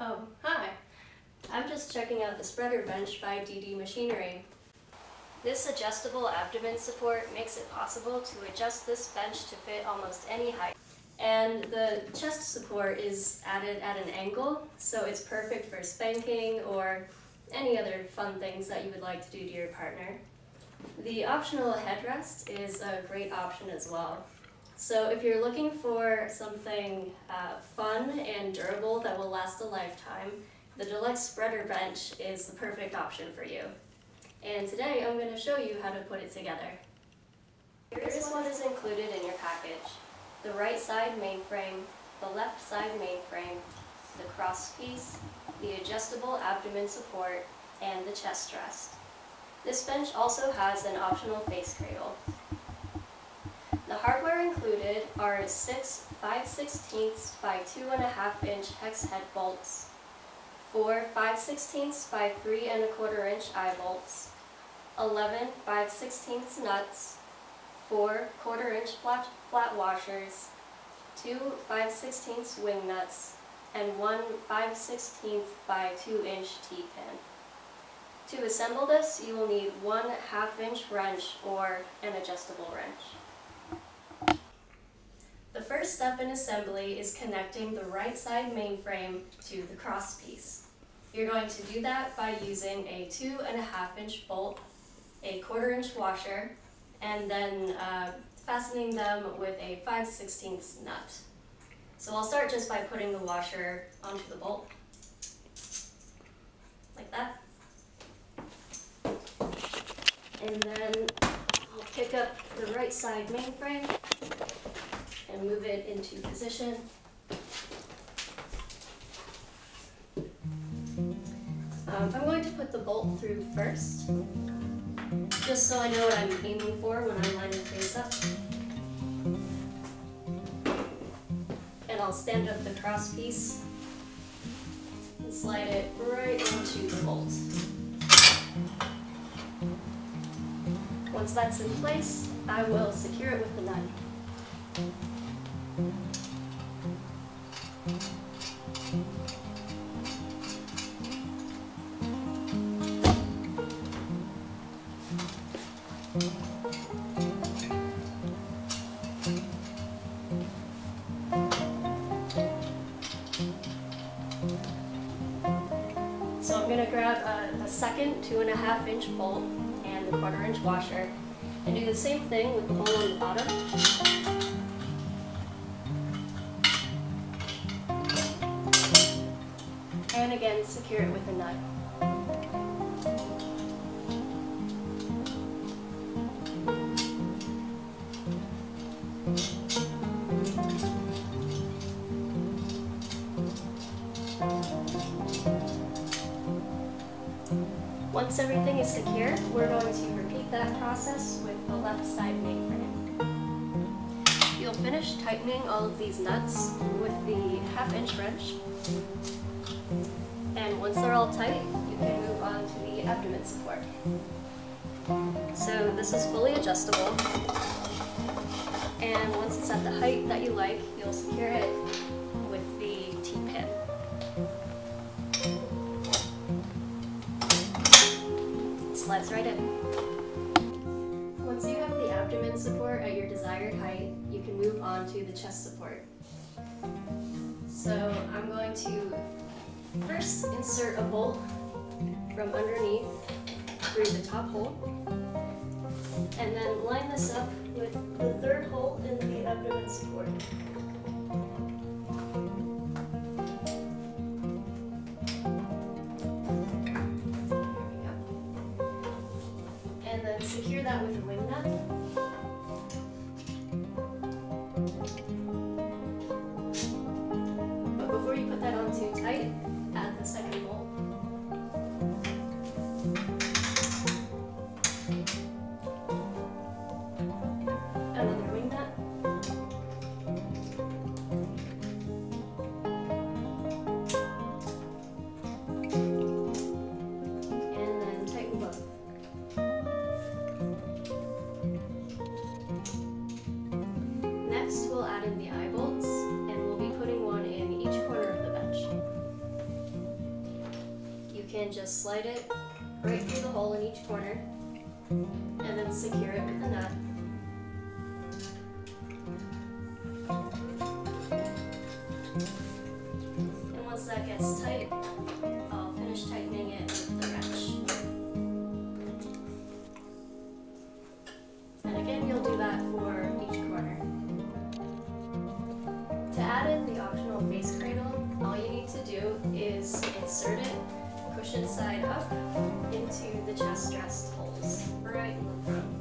Oh, hi. I'm just checking out the spreader bench by DD Machinery. This adjustable abdomen support makes it possible to adjust this bench to fit almost any height. And the chest support is added at an angle, so it's perfect for spanking or any other fun things that you would like to do to your partner. The optional headrest is a great option as well. So if you're looking for something fun and durable that will last a lifetime, the Deluxe spreader bench is the perfect option for you. And today I'm going to show you how to put it together. Here's what is included in your package: the right side mainframe, the left side mainframe, the cross piece, the adjustable abdomen support, and the chest rest. This bench also has an optional face cradle. The hardware included are 6 5/16 by 2.5 inch hex head bolts, 4 5/16 by 3 1/4 inch eye bolts, 11 5/16 nuts, 4 1/4 inch flat washers, 2 5/16 wing nuts, and 1 5/16 by 2 inch T-pin. To assemble this, you will need 1 1/2 inch wrench or an adjustable wrench. The first step in assembly is connecting the right side mainframe to the cross piece. You're going to do that by using a 2 1/2 inch bolt, a 1/4 inch washer, and then fastening them with a 5/16 nut. So I'll start just by putting the washer onto the bolt, like that. And then I'll pick up the right side mainframe and move it into position. I'm going to put the bolt through first, just so I know what I'm aiming for when I'm lining things up. And I'll stand up the cross piece and slide it right onto the bolt. Once that's in place, I will secure it with the nut. So I'm going to grab a second 2 1/2 inch bolt and the 1/4 inch washer and do the same thing with the hole on the bottom. And again, secure it with a nut. Once everything is secure, we're going to repeat that process with the left side mainframe. You'll finish tightening all of these nuts with the 1/2 inch wrench. And once they're all tight, you can move on to the abdomen support. So this is fully adjustable. And once it's at the height that you like, you'll secure it with the T-pin. Slides right in. Once you have the abdomen support at your desired height, you can move on to the chest support. So I'm going to first insert a bolt from underneath through the top hole, and then line this up with the third hole in the abdomen support. And then secure that with a wing nut. But before you put that on too tight, add the second bolt. Another wing nut. And then tighten both. Next, we'll add in the eye bolts, and we'll be putting one in each corner of the bench. and just slide it right through the hole in each corner, and then secure it with a nut. And once that gets tight, I'll finish tightening it with the wrench. And again, you'll do that for each corner. To add in the optional face cradle, all you need to do is insert it, push it side up into the chest rest holes right in the front.